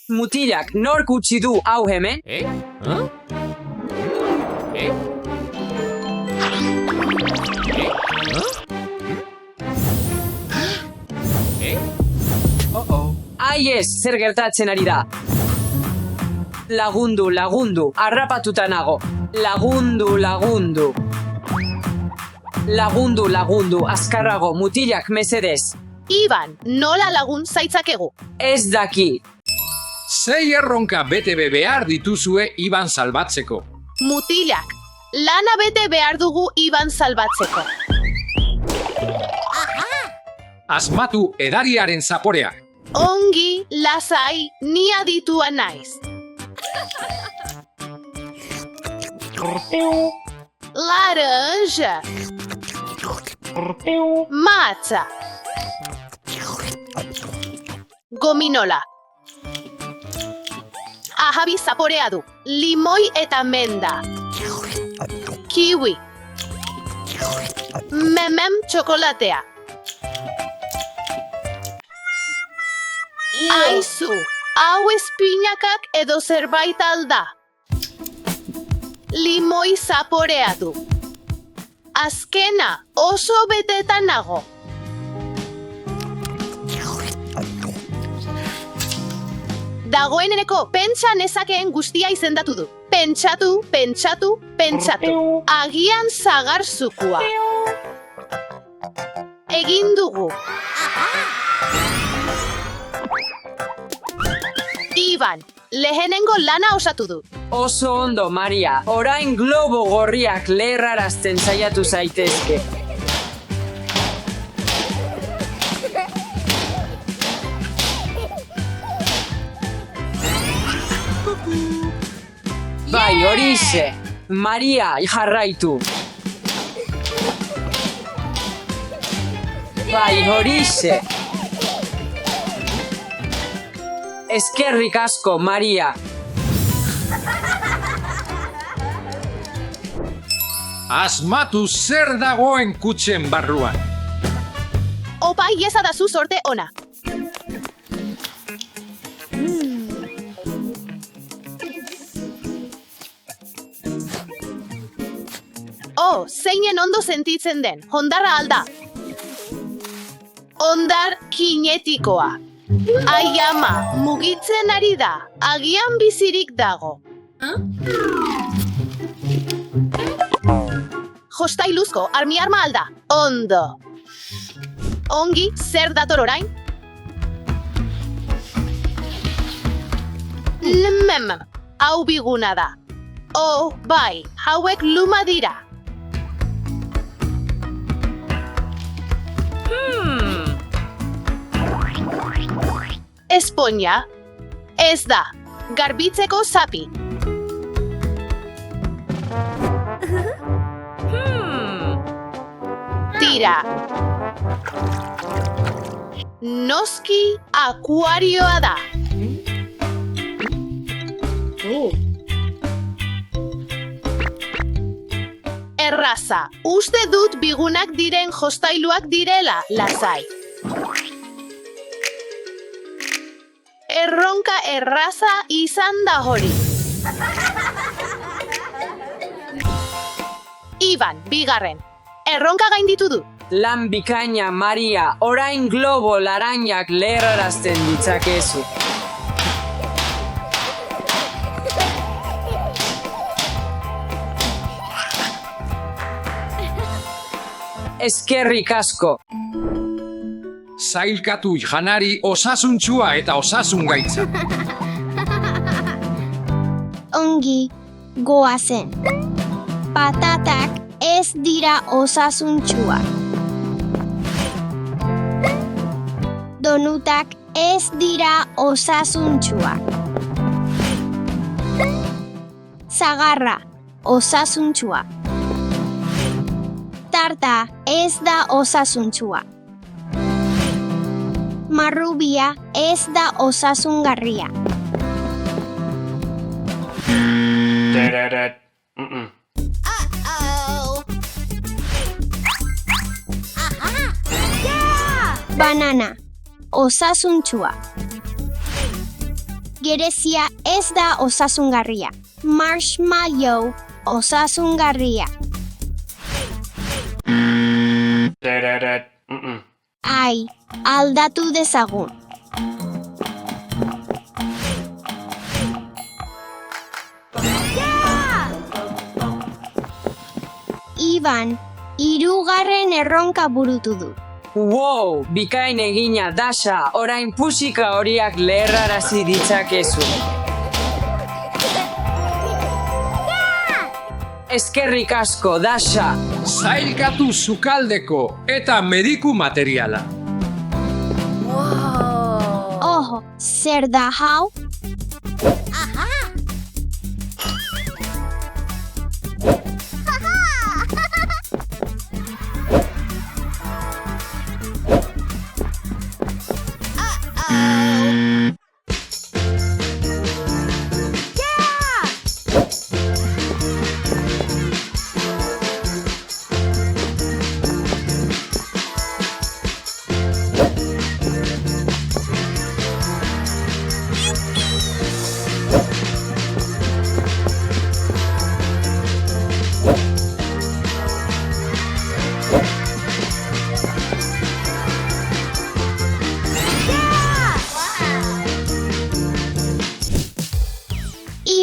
Mutilak, nork utzi du hau hemen? Ai ez, zer gertatzen ari da? Lagundu, harrapatuta nago. Lagundu. Lagundu, azkarrago, mutilak mesedez. Iban, nola lagun zaitzakegu? Ez daki. 6 erronka BTB behar dituzue Iban salbatzeko. Mutilak, lana bete behar dugu Iban salbatzeko. Asmatu edariaren zaporea. Ongi, lasai, ni aditua naiz. Laranja. Matza. Gominola. Ahabi zaporea du. Limoi eta menda. Kiwi. Memem txokolatea. Aizu, hau espinakak edo zerbait alda. Limoi zaporea du. Azkena, oso betetan nago. Dagoeneko, pentsa nezakeen guztia izendatu du. Pentsatu. Agian zagarzukua. Egin dugu. Iban, lehenengo lana osatu du. Oso ondo, Maria. Orain globo gorriak lerrarazten saiatu zaitezke. Bai, horixe. Maria, jarraitu. Bai, horixe. Eskerrik asko, Maria. Asmatu zer dagoen kutxen barruan. Opa iezadazu sorte ona. Zeinen ondo sentitzen den, hondarra alda. Ondar kinetikoa. Ai ama, mugitzen ari da, agian bizirik dago. Jostailuzko, arma alda. Ondo. Ongi, zer dator orain? Hau biguna da. Bai, hauek luma dira. Espoña. Ez da. Garbitzeko zapi. Tira. Noski akuarioa da. Erraza. Uste dut bigunak diren jostailuak direla, lasai. Erronka erraza izan da hori. Iban, bigarren. Erronka gainditu du. Lan bikaina, Maria. Orain globo laranjak lerrarazten ditzakezu. Eskerrik asko. Zailkatu janari osasuntsua eta osasun gaitza. Ongi, goazen. Patatak ez dira osasuntsua. Donutak ez dira osasuntsua. Zagarra, osasuntsua. Tarta ez da osasuntsua. Marrubia ez da osasungarria. Banana, osasuntsua. Gerezia ez da osasungarria. Marshmallow osasungarria. Ai, aldatu dezagun. Iban, 3. erronka burutu du. Wow, bikain egina, Dasha, orain pusika horiak leherrarazi ditzakezu. Eskerrik asko, Dasha. Zailkatu sukaldeko eta mediku materiala. Oho, zer da hau?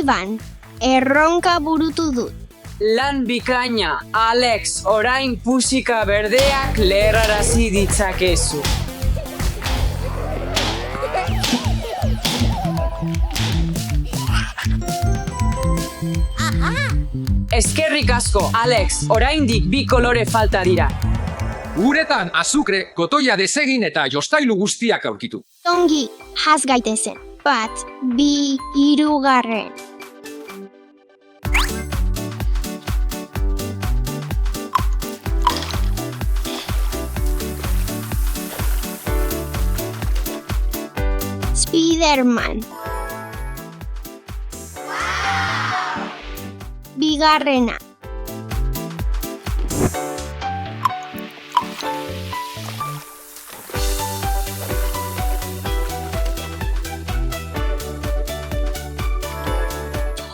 Iban, erronka burutu dut. Lan bikaina, Alex, orain pusika berdeak leherrarazi ditzakezu. Eskerrik asko, Alex, oraindik 2 kolore falta dira. Uretan azukre, kotoia desegin eta jostailu guztiak aurkitu. Ongi, has gaitezen. 1, 2, 3. Spiderman. 2.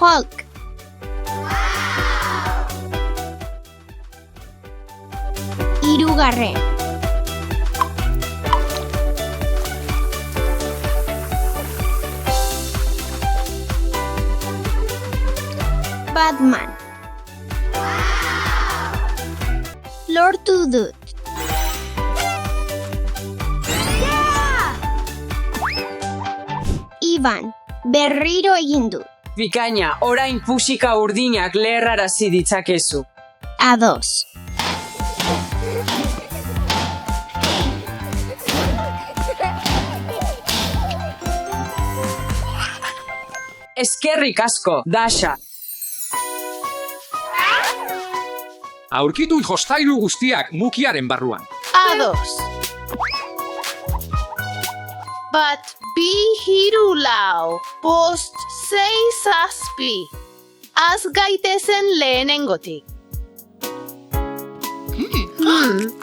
Hulk. 3. Batman. Lortu dut. Iban, berriro egin dut. Bikaina, orain pusika urdinak leherrarazi ditzakezu. Ados. Eskerrik asko, Dasha. Aurkitu jostailu guztiak mukiaren barruan. Ados. Bat 2, 4, 5, 6, 7. Az gaitezen lehenengotik.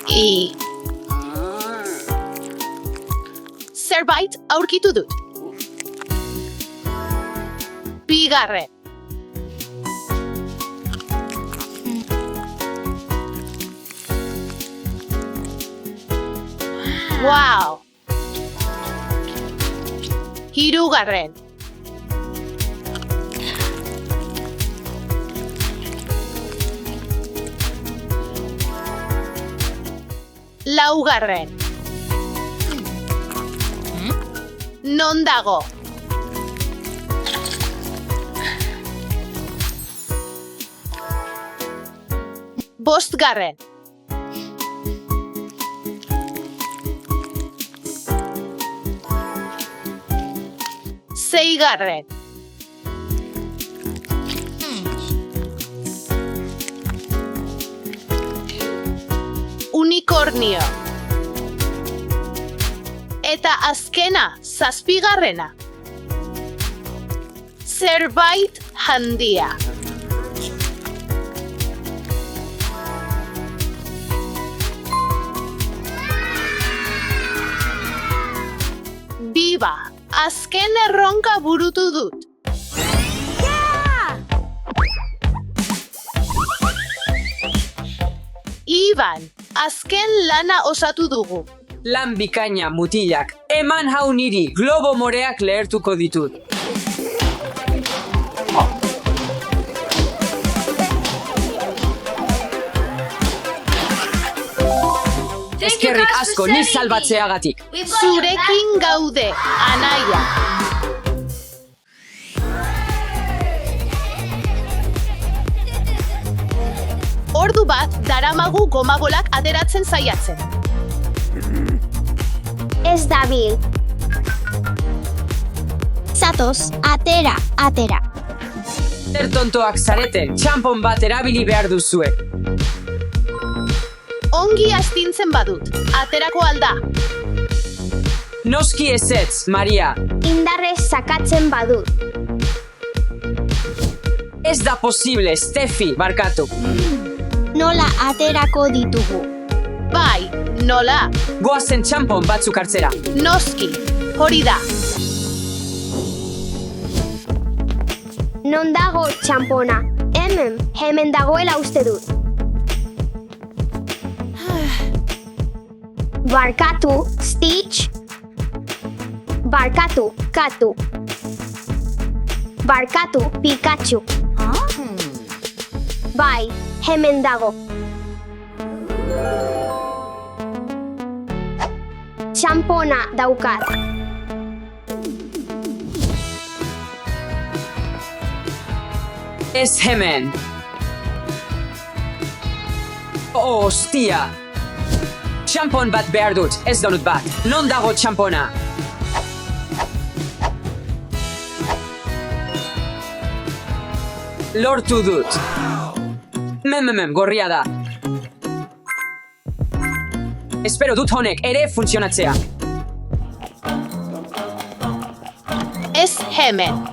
I. Zerbait aurkitu dut. 2. Wow. 3. Laugarren. Non dago. Bostgarren. Seigarren. Unicornio. Eta azkena, 7. Zerbait handia. Biba. azken erronka burutu dut. Iban, azken lana osatu dugu. Lan bikaina, mutilak. Eman hau niri, globo moreak lehertuko ditut. Eskerrik asko ni salbatzeagatik. Zurekin gaude, anaia. Ordu bat daramagu gomabolak ateratzen saiatzen. Ez dabil. Zatoz, atera, atera. Zer tontoak zareten, txampon bat erabili behar duzue. Ongi astintzen badut, aterako alda. Noski ezetz, Maria. Indarrez sakatzen badut. Ez da posible, Steffi, barkatu. Nola aterako ditugu. Bai, nola, Goazen txampon batzuk hartzera. noski, hori da. Non dago txampona? Hemen dagoela uste dut. Barkatu, Stitch. Barkatu, Katu. Barkatu, Pikachu. Bai, hemen dago. Txampona daukat. Ez hemen. Oh, ostia. Txampon bat behar dut, ez donut bat. Non dago txampona? Lortu dut. Gorria da. Espero dut honek ere funtzionatzea. Ez hemen.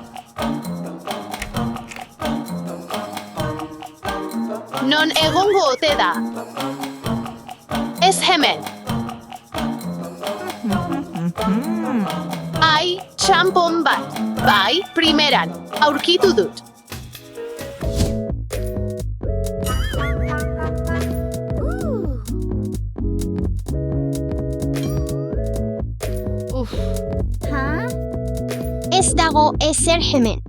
Non egongo ote da. Ez hemen. Ai, txampon bat. Bai, primeran. Aurkitu dut. Ez dago ezer hemen.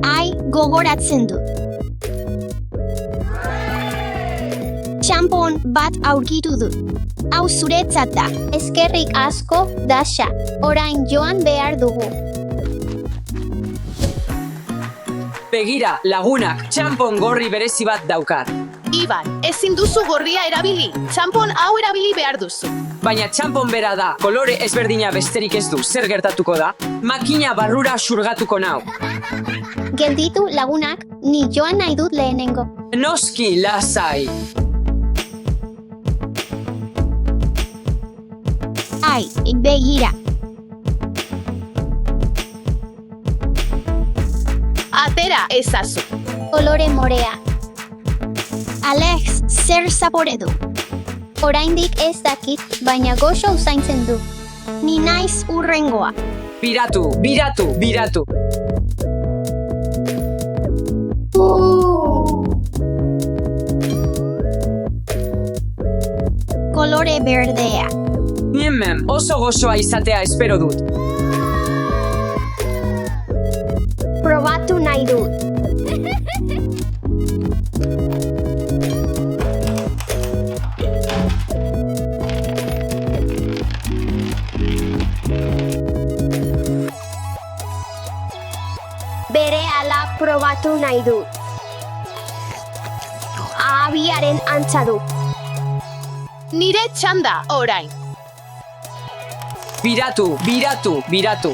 Ai, gogoratzen dut. Txampon bat aurkitu dut. Hau zuretzat da. Eskerrik asko, Dasha. Orain joan behar dugu. Begira, lagunak, txampon gorri berezi bat daukat. Iban, ezin duzu gorria erabili. Txampon hau erabili behar duzu. Baina txampon bera da, kolore ezberdina besterik ez du, zer gertatuko da? Makina barrura xurgatuko nau. Gelditu lagunak, ni joan nahi dut lehenengo. Noski, lasai. Ai, begira. Atera ezazu. Kolore morea. Alex, zer zapore du? Oraindik ez dakit, baina goxo usaintzen du. Ni naiz urrengoa. Biratu, biratu, biratu. Kolore berdea. Oso gozoa izatea espero dut. Probatu nahi dut. Berehala probatu nahi dut. Abiaren antza du. Nire txanda orain. Biratu, biratu, biratu.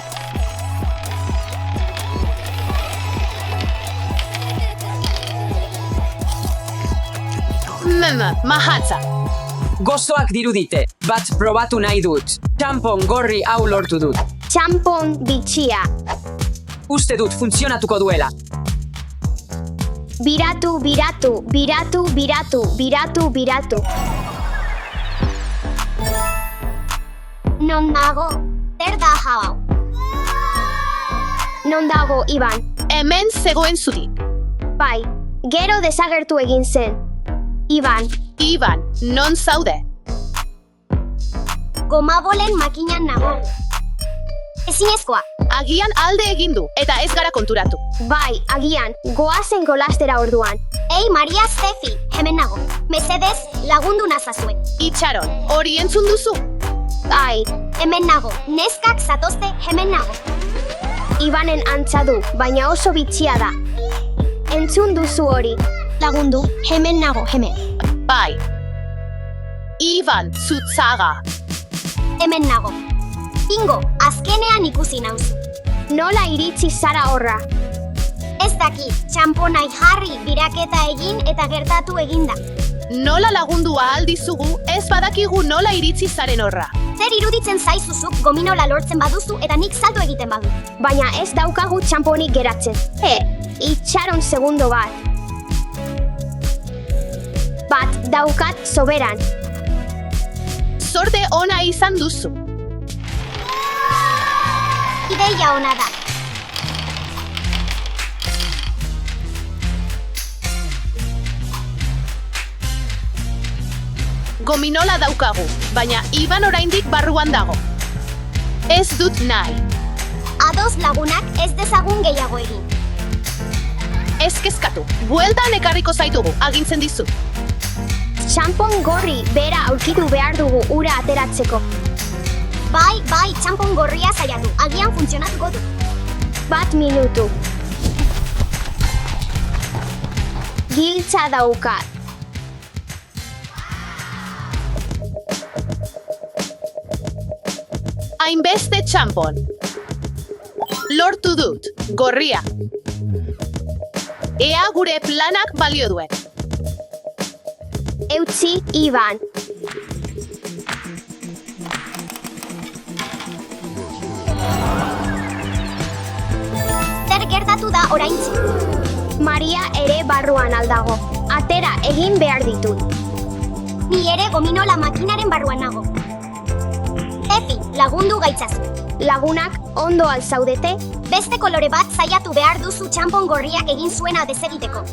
Mahatza. Gozoak dirudite, bat probatu nahi dut. Txampon gorri hau lortu dut. Txampon bitxia. Uste dut funtzionatuko duela. Biratu, biratu, biratu, biratu, biratu, biratu. Non dago, zer da hau. Non dago, Iban? Hemen zegoen zutik. Bai, gero desagertu egin zen. Iban, Iban, non zaude? gomabolen makinan nago. Ezinezkoa. Agian alde egin du, eta ez gara konturatu. Bai, agian, goazen golastera orduan. Ei, Maria Stefi, hemen nago. Mesedez, lagundu nazazue. Itxaron, hori entzun duzu? Ai, hemen nago. Neskak zatozte hemen nago. Ibanen antza du, baina oso bitxia da. Entzun duzu hori. Lagundu, hemen nago, hemen. Bai. Iban, zutzaga. Hemen nago. Bingo, azkenean ikusi nauzu. Nola iritsi zara horra? Ez daki, txamponai jarri, biraketa egin eta gertatu eginda. Nola lagundu ahal dizugu, ez badakigu nola iritsi zaren horra. Zer iruditzen zaizuzuk gominola lortzen baduzu eta nik salto egiten badu. Baina ez daukagu txamponik geratzen. Itxaron segundo bat. Bat daukat soberan. Sorte ona izan duzu. Ideia ona da. Gominola daukagu, baina Iban oraindik barruan dago. Ez dut nahi. Ados lagunak ez dezagun gehiago egin. Ez kezkatu, bueltan ekarriko zaitugu, agintzen dizut. Txampon gorri bera aurkitu behar dugu ura ateratzeko. Bai, txampon gorria saiatu, agian funtzionatuko du. Bat minutu. Giltza daukat. Hainbeste txampon. Lortu dut, gorria. Ea gure planak balio duen. Eutzi, Iban. Zer gertatu da oraintxe? Maria ere barruan aldago. Atera egin behar ditut. Ni ere gominola makinaren barruan nago. Efi, lagundu gaitzazu. Lagunak ondo alzaudete? Beste kolore bat saiatu behar duzu txampon gorriak egin zuena desegiteko.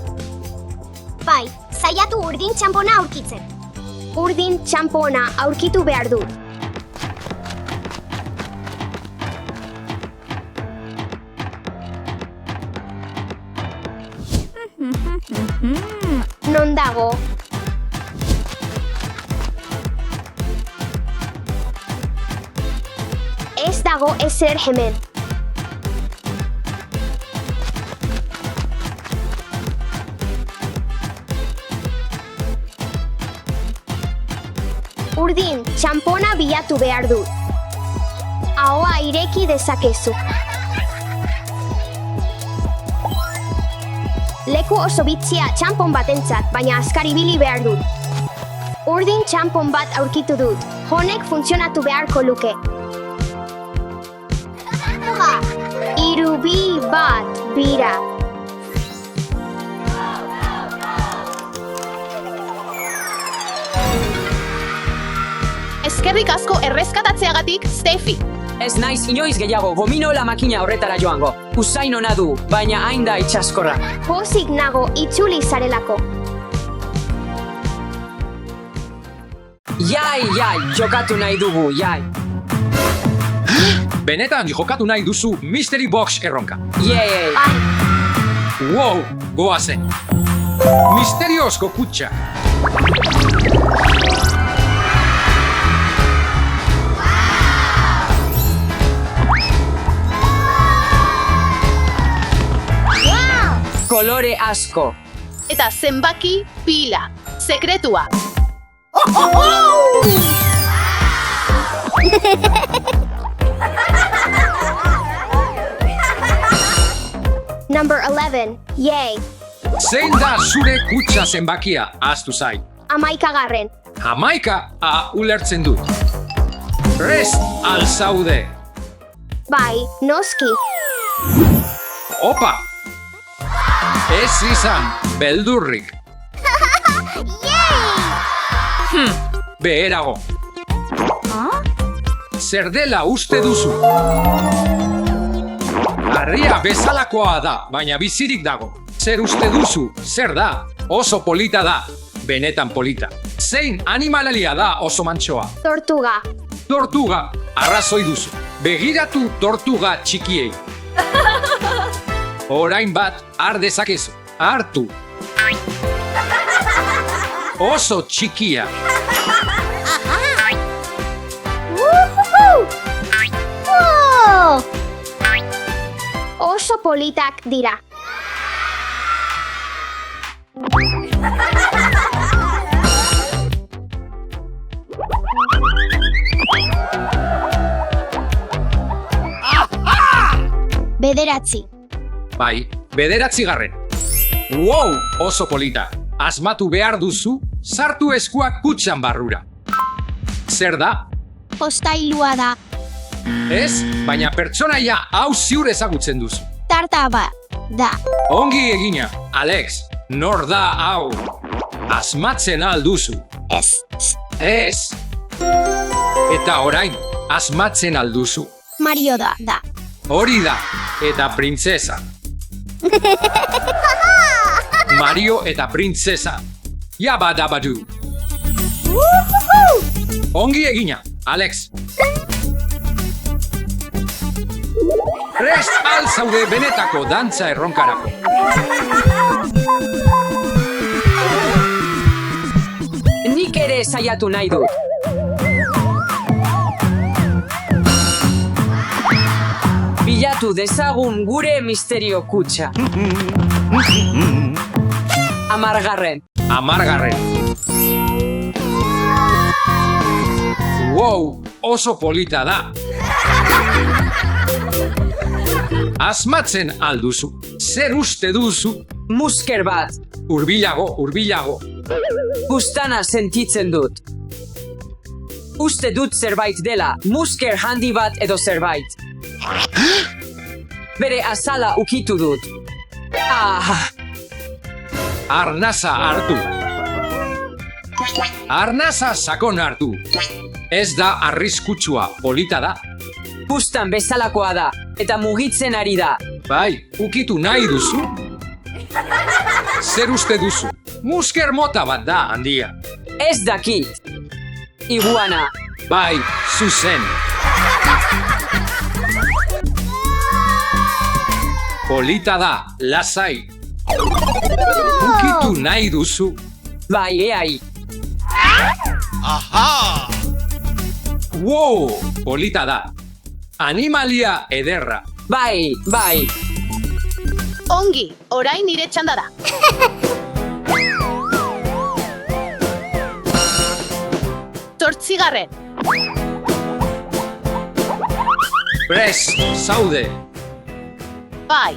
Bai, saiatu urdin txampona aurkitzen. Urdin txampona aurkitu behar dut. Non dago? Ez dago ezer hemen. Urdin, txampona bilatu behar dut. Ahoa ireki dezakezu. Leku oso bitxia txampon batentzat, baina azkar ibili behar dut. Urdin txampon bat aurkitu dut. Honek funtzionatu beharko luke. Irubi bat bira. Eskerrik asko erreskatatzeagatik, Stefi. Ez naiz inoiz gehiago gominola makina horretara joango. Usain ona du, baina hain da itxaskorra. Pozik nago itzuli zarelako. Jai, jokatu nahi dugu, jai. Benetan jokatu nahi duzu Mystery Box erronka. Yay! Wow, goazen. Misteriozko kutxa. Kolore asko. Eta zenbaki pila. Sekretua. Number 11. Yay. Zein da zure kutxa zenbakia, ahaztu zait. 11. 11 ulertzen dut. Prest al zaude. Bai, noski. Opa! Ez izan, beldurrik. Beherago. Zer dela uste duzu? Harria bezalakoa da, baina bizirik dago. Zer uste duzu, zer da? Oso polita da, benetan polita. Zein animalia da oso mantsoa? Tortuga. Tortuga, arrazoi duzu. Begiratu tortuga txikiei. Orain bat, har dezakezu. Hartu. Oso txikia. Wow! Oso politak dira. Bederatzi. Bai, 9. Wow, oso polita. Asmatu behar duzu, sartu eskuak kutxan barrura. Zer da? Postailua da. Ez, baina pertsonaia hau ziur ezagutzen duzu. Tartaba da. Ongi egina, Alex, nor da hau? Asmatzen alduzu. Ez. Ez. Eta orain, asmatzen alduzu. Mario da. Hori da, eta printzesa. Mario eta printzesa. Yabadabadu. Ongi egina, Alex. Prest al zaude benetako dantza erronkarako. Nik ere saiatu nahi dut. Bilatu dezagun gure misterio kutxa. 10. 10. Wow, oso polita da. Asmatzen alduzu. Zer uste duzu? Musker bat. Hurbilago. Bustana sentitzen dut. Uste dut zerbait dela, musker handi bat edo zerbait. Bere azala ukitu dut. Arnaza hartu. Arnaza sakon hartu. Ez da arriskutsua, polita da. Bustan bezalakoa da, eta mugitzen ari da. Bai, ukitu nahi duzu? Zer uste duzu? Musker mota bat da, handia. Ez dakit. Iguana. Bai, zuzen. Polita da, lasai. Ukitu nahi duzu? Bai, eai. Wow, polita da. Animalia ederra. Bai. Ongi, orain nire txanda da. Zortzigarren. Prest, zaude. Bai.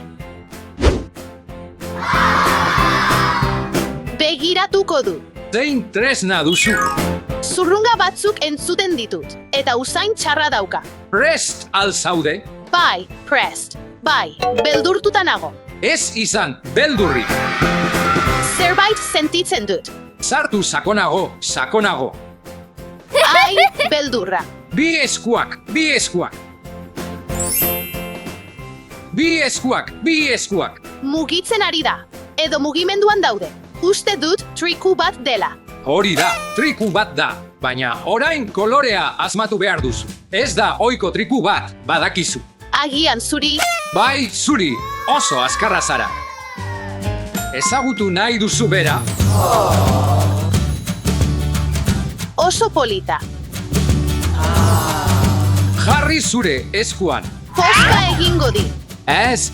Begiratuko du. Zein tresna duzu? Zurrunga batzuk entzuten ditut, eta usain txarra dauka. Prest al zaude? Bai, prest. Bai, beldurtuta nago. Ez izan, beldurri. Zerbait sentitzen dut. Sartu sakonago. Ai, beldurra. Bi eskuak. Mugitzen ari da. Edo mugimenduan daude. Uste dut triku bat dela. Hori da, triku bat da. Baina orain kolorea asmatu behar duzu. Ez da ohiko triku bat, badakizu. Agian zuri, Bai, zuri, oso azkarra zara. Ezagutu nahi duzu bera? oso polita. Jarri zure eskuan. Posta egingo di. Ez.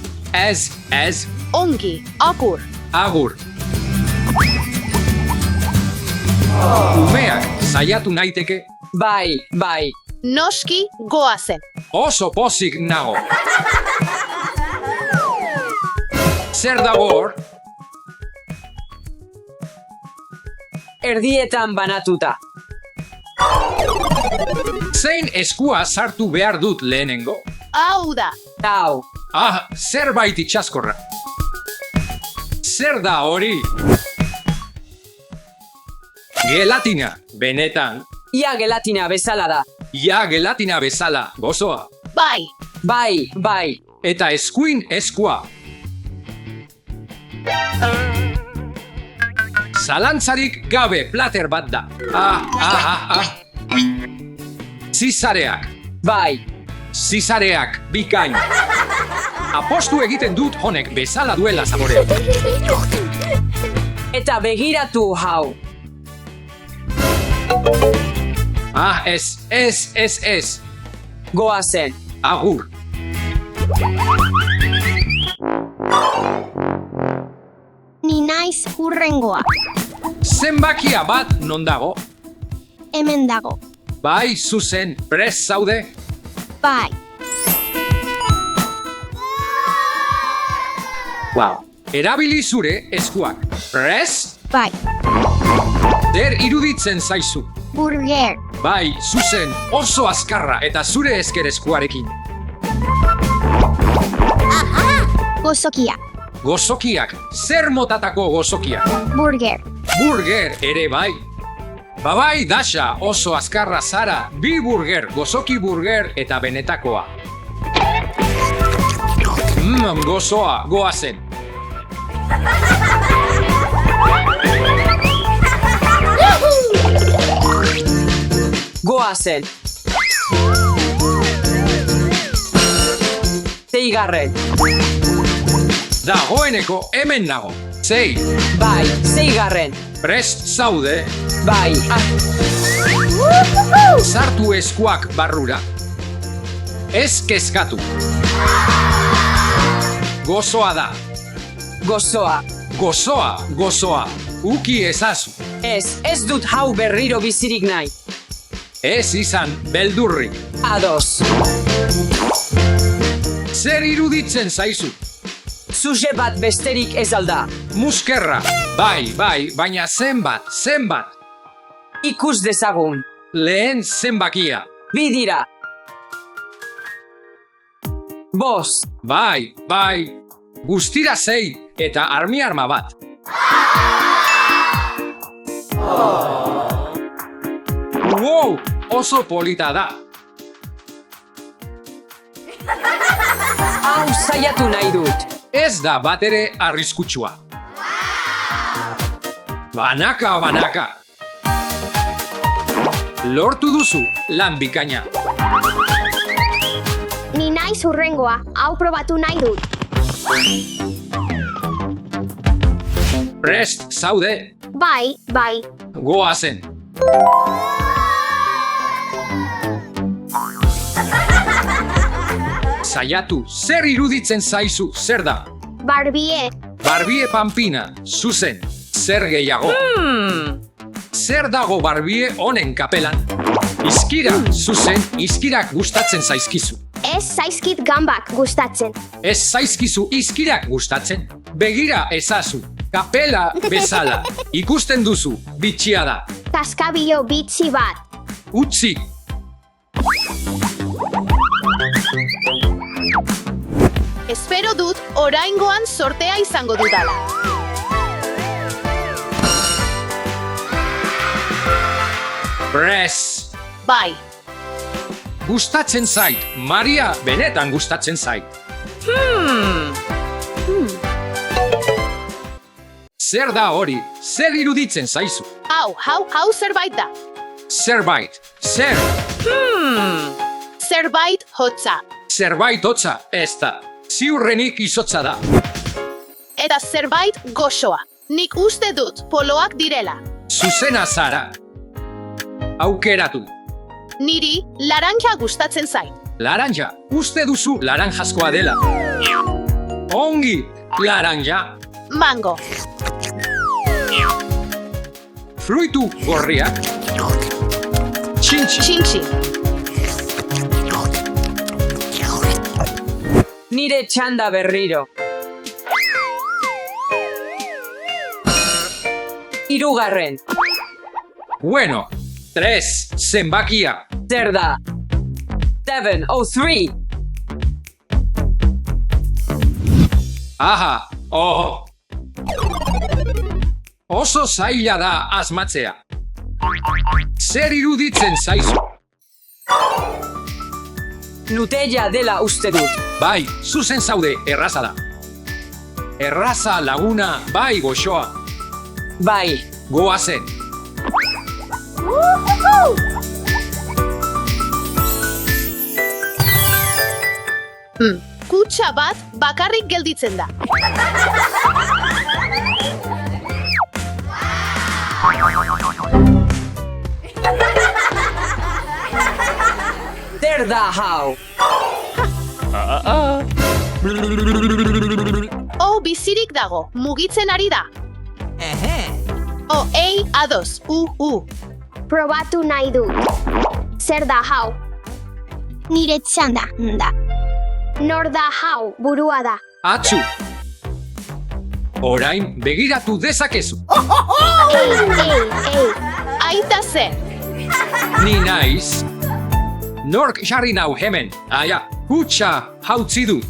Ongi, agur. Agur. Umeak saiatu naiteke? Bai. Noski goazen. Oso pozik nago. Zer dago hor? Erdietan banatuta. Zein eskua sartu behar dut lehenengo? Hau da. Hau. Zerbait itxaskorra. Zer da hori? Gelatina, benetan. Ia gelatina bezala da. Ja, gelatina bezala, gozoa. Bai. Bai. eta eskuin eskua. Zalantzarik gabe plater bat da. Zizareak. Bai. Zizareak, bikain. Apostu egiten dut honek bezala duela zaborea. Eta begiratu hau. Ez. Goazen. Agur. Ni naiz hurrengoa. Zenbakia bat non dago? Hemen dago. Bai, zuzen, prest zaude? Bai. Wow. Erabili zure eskuak. Prest? Bai. Zer iruditzen zaizu? Burger. Bai, zuzen, oso azkarra eta zure esker eskuarekin. Gozokia. Gozokiak, zer motatako gozokiak? Burger. Burger ere bai. Bai, Dasha, oso azkarra zara, bi burger, gozoki burger eta benetakoa. Gozoa, goazen. Goazen. 6. Dagoeneko hemen nago. 6. Bai, 6. Prest zaude. Bai. Sartu eskuak barrura. Ez kezkatu. Gozoa da. Gozoa. Gozoa. Uki ezazu. Ez dut hau berriro bizirik nahi. Ez izan beldurrik. Ados. Zer iruditzen zaizu? Zuze bat besterik ez alda. Muskerra. Bai, baina zenbat. Ikus dezagun. Lehen zenbakia. 2 dira. 5. Bai. Guztira 6 eta arma bat. Wow, oso polita da. Hau saiatu nahi dut. Ez da batere arriskutsua. Banaka. Lortu duzu lan bikaina. Ni naiz hurrengoa. Hau probatu nahi dut. Prest zaude. Bai. Goazen. Saiatu, zer iruditzen zaizu, zer da? Barbie. Barbie Pampina, zuzen, zer gehiago? Zer dago Barbie honen kapelan? Izkira, zuzen, izkirak gustatzen zaizkizu. Ez zaizkit gambak gustatzen. Ez zaizkizu izkirak gustatzen. Begira ezazu, kapela bezala. Ikusten duzu, bitxia da. Kaskabio bitxi bat. Utzi. Espero dut oraingoan sortea izango dudala. Press. Bai. Gustatzen zait, Maria benetan gustatzen zait. Zer da hori, zer iruditzen zaizu? Hau zerbait da. Zerbait, zer? Zerbait hotza. Zerbait hotza, ez da. Ziurrenik izotza da. Eta zerbait goxoa. Nik uste dut poloak direla. Zuzena zara. Aukeratu. Niri laranja gustatzen zait. Laranja, uste duzu laranjaskoa dela. Ongi, laranja. Mango. Fruitu gorriak. Txintxi. Txintxi. Nire txanda berriro. 3. Bueno, 3, zenbakia. Zer da? 7. 3. Aha, Oso zaila da asmatzea. Zer iruditzen zaizu? Nutella dela uste dut. Bai, zuzen zaude, erraza da. Erraza laguna, bai goxoa. Bai, Goazen. Kutxa bat bakarrik gelditzen da. zer da hau? O bizirik dago, mugitzen ari da. O ei ados, Probatu nahi dut. Zer da hau? Nire txanda da. Nor da hau, burua da. Atzu. Orain begiratu dezakezu. Ei. Aita zen. Ni naiz. Nork jarri nau hemen. Aia, kutxa hautzi du.